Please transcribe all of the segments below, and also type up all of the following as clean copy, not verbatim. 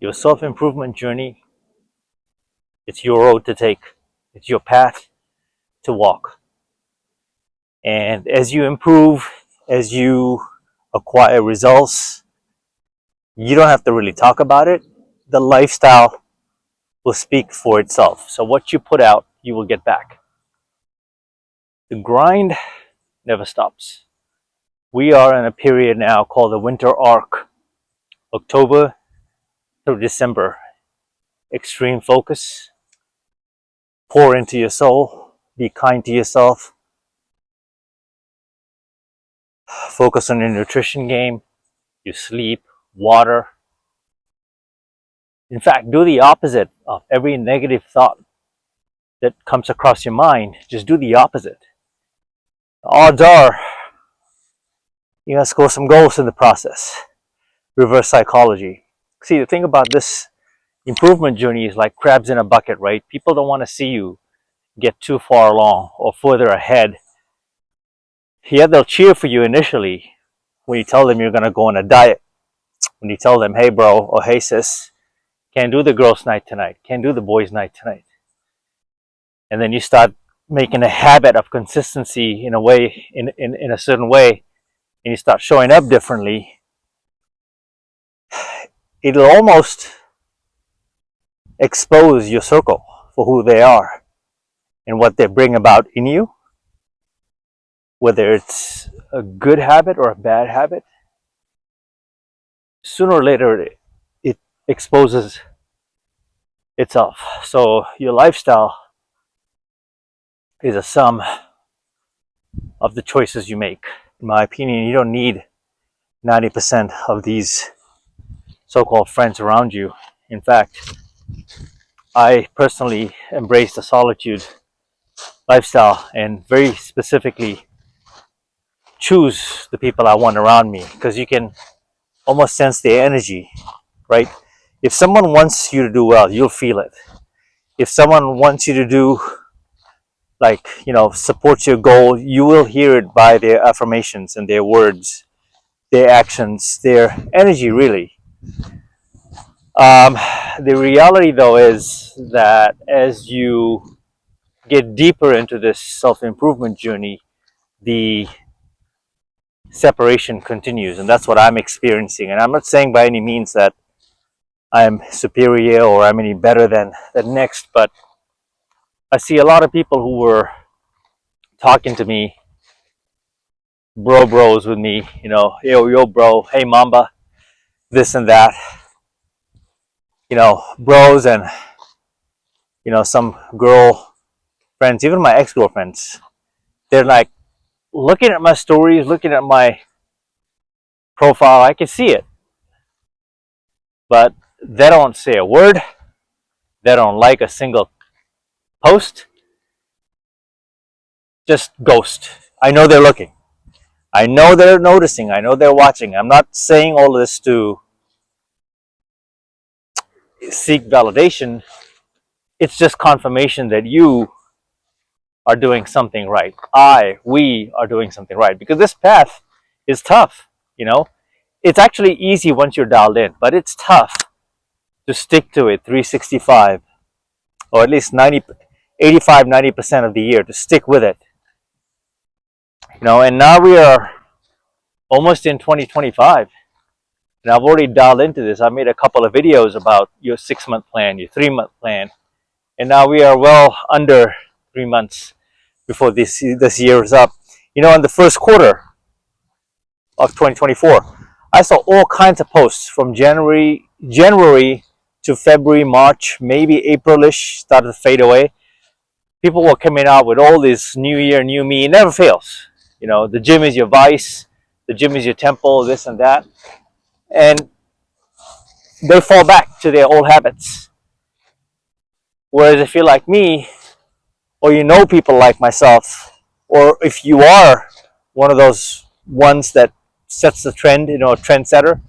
Your self-improvement journey, it's your road to take. It's your path to walk. And as you improve, as you acquire results, you don't have to really talk about it. The lifestyle will speak for itself. So what you put out, you will get back. The grind never stops. We are in a period now called the winter arc, October through December. Extreme focus, pour into your soul, be kind to yourself, focus on your nutrition game, your sleep, water. In fact, do the opposite of every negative thought that comes across your mind. Just do the opposite. The odds are you're gonna score some goals in the process. Reverse psychology. See, the thing about this improvement journey is like crabs in a bucket, right? People don't want to see you get too far along or further ahead. Yeah, they'll cheer for you initially when you tell them you're going to go on a diet. When you tell them, hey bro, or hey sis, can't do the girls' night tonight, can't do the boys' night tonight. And then you start making a habit of consistency in a way, in a certain way, and you start showing up differently. It'll almost expose your circle for who they are and what they bring about in you, whether it's a good habit or a bad habit. Sooner or later, it exposes itself. So your lifestyle is a sum of the choices you make. In my opinion, you don't need 90% of these so-called friends around you. In fact, I personally embrace the solitude lifestyle and very specifically choose the people I want around me, because you can almost sense their energy, right? If someone wants you to do well, you'll feel it. If someone wants you to do, like, support your goal, you will hear it by their affirmations and their words, their actions, their energy, really. The reality, though, is that as you get deeper into this self-improvement journey, the separation continues, and that's what I'm experiencing. And I'm not saying by any means that I'm superior or I'm any better than the next, but I see a lot of people who were talking to me, bros with me, yo bro, hey mamba, this and that, bros, and some girl friends, even my ex-girlfriends, they're like looking at my stories, looking at my profile. I can see it, but they don't say a word. They don't like a single post. Just ghost. I know they're looking. I know they're noticing. I know they're watching. I'm not saying all this to seek validation. It's just confirmation that you are doing something right. We are doing something right, because this path is tough. It's actually easy once you're dialed in, but it's tough to stick to it 365, or at least 90% of the year, to stick with it. And now we are almost in 2025, and I've already dialed into this. I made a couple of videos about your 6-month plan, your 3-month plan, and now we are well under 3 months before this year is up. In the first quarter of 2024, I saw all kinds of posts from January to February, March, maybe April-ish, started to fade away. People were coming out with all this new year, new me. It never fails. The gym is your vice, the gym is your temple, this and that. And they fall back to their old habits. Whereas if you're like me, or people like myself, or if you are one of those ones that sets the trend, a trendsetter,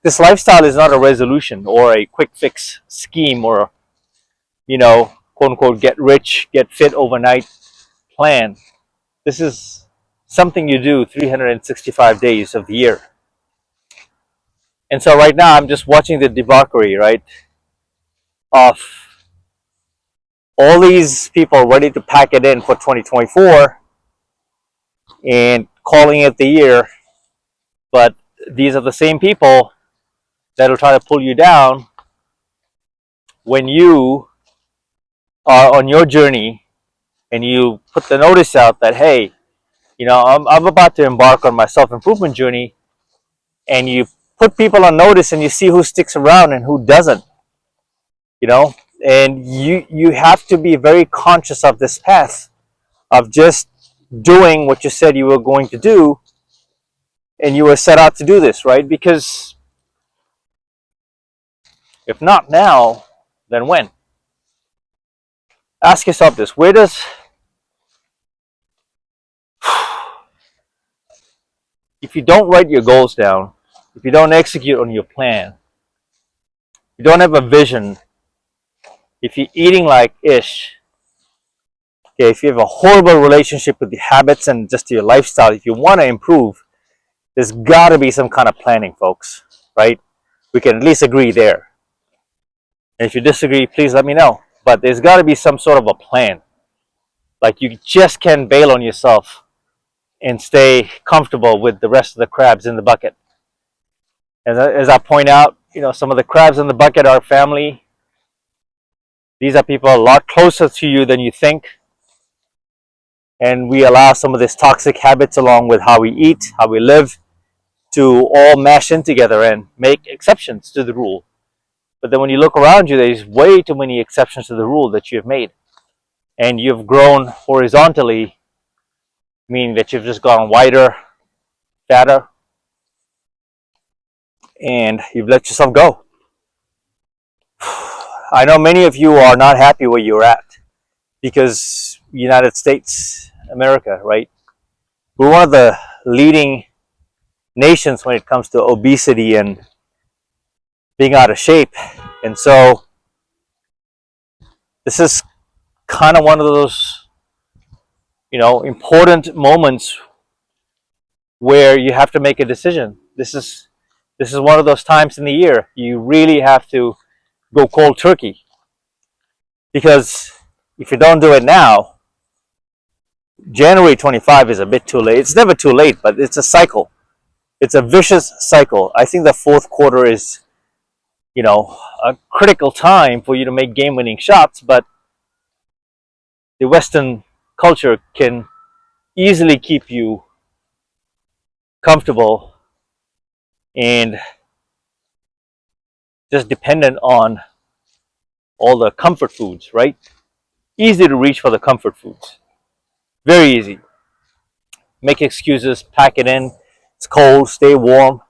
this lifestyle is not a resolution or a quick fix scheme or, quote unquote, get rich, get fit overnight plan. This is something you do 365 days of the year. And so right now I'm just watching the debauchery, right, of all these people ready to pack it in for 2024 and calling it the year. But these are the same people that'll try to pull you down when you are on your journey and you put the notice out that, hey, I'm about to embark on my self-improvement journey, and you put people on notice and you see who sticks around and who doesn't, you know, and you have to be very conscious of this path of just doing what you said you were going to do, and you were set out to do this, right? Because if not now, then when? Ask yourself this: where does, if you don't write your goals down, if you don't execute on your plan, if you don't have a vision, if you're eating like ish, okay, if you have a horrible relationship with the habits and just your lifestyle, if you want to improve, there's got to be some kind of planning, folks, right? We can at least agree there. And if you disagree, please let me know. But there's got to be some sort of a plan. Like, you just can't bail on yourself and stay comfortable with the rest of the crabs in the bucket. As I point out, some of the crabs in the bucket are family. These are people a lot closer to you than you think. And we allow some of these toxic habits, along with how we eat, how we live, to all mash in together and make exceptions to the rule. But then when you look around you, there's way too many exceptions to the rule that you've made. And you've grown horizontally, meaning that you've just gone wider, fatter, and you've let yourself go. I know many of you are not happy where you're at, because United States, America, right? We're one of the leading nations when it comes to obesity and being out of shape. And so this is kind of one of those, important moments where you have to make a decision. This is one of those times in the year you really have to go cold turkey, because if you don't do it now, January 25 is a bit too late. It's never too late, but it's a cycle. It's a vicious cycle. I think the fourth quarter is, a critical time for you to make game-winning shots, but the Western culture can easily keep you comfortable and just dependent on all the comfort foods, right? Easy to reach for the comfort foods. Very easy. Make excuses, pack it in. It's cold, stay warm.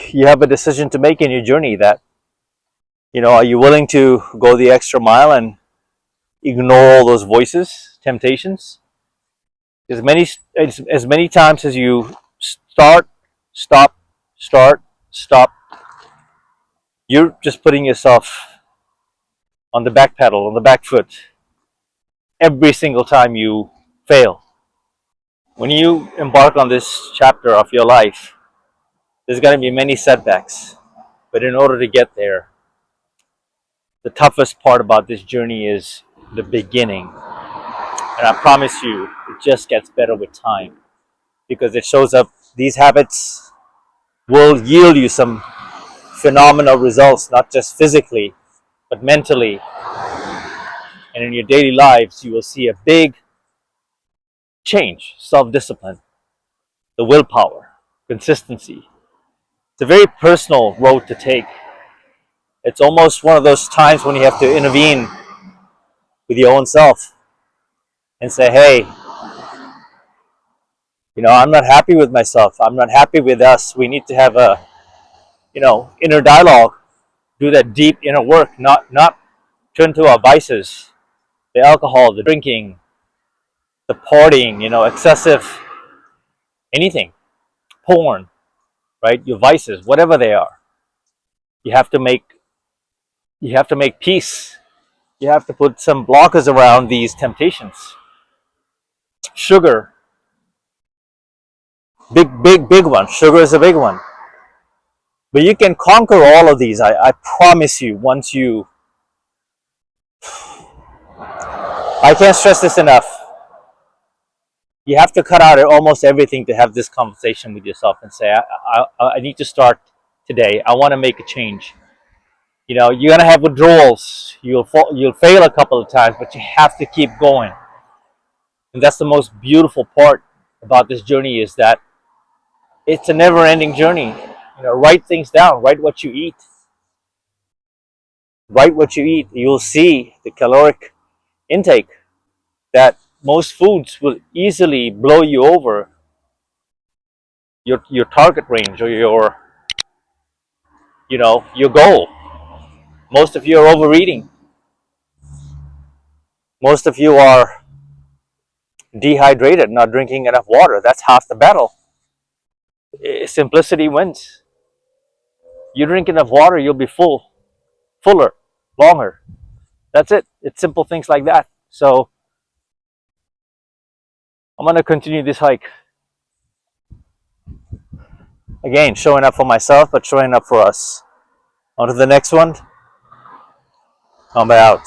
You have a decision to make in your journey that, are you willing to go the extra mile and ignore all those voices, temptations? As many times as you start, stop, you're just putting yourself on the back pedal, on the back foot, every single time you fail. When you embark on this chapter of your life, there's going to be many setbacks. But in order to get there, the toughest part about this journey is the beginning. And I promise you, it just gets better with time, because it shows up. These habits will yield you some phenomenal results, not just physically, but mentally. And in your daily lives, you will see a big change: self-discipline, the willpower, consistency. It's a very personal road to take. It's almost one of those times when you have to intervene with your own self and say, hey, I'm not happy with myself. I'm not happy with us. We need to have a, inner dialogue, do that deep inner work, not turn to our vices, the alcohol, the drinking, the partying, excessive anything, porn, right? Your vices, whatever they are. You have to make peace. You have to put some blockers around these temptations. Sugar, big one. Sugar is a big one. But you can conquer all of these. I promise you. Once you, I can't stress this enough. You have to cut out almost everything to have this conversation with yourself and say, I need to start today. I want to make a change. You know, you're gonna have withdrawals. You'll fail a couple of times, but you have to keep going. And that's the most beautiful part about this journey, is that it's a never-ending journey. You know, write things down. Write what you eat. Write what you eat. You'll see the caloric intake, that most foods will easily blow you over your target range, or your goal. Most of you are overeating. Most of you are dehydrated, not drinking enough water. That's half the battle. Simplicity wins. You drink enough water, you'll be fuller, longer. That's it. It's simple things like that. So I'm gonna continue this hike. Again, showing up for myself, but showing up for us. On to the next one. I'm out.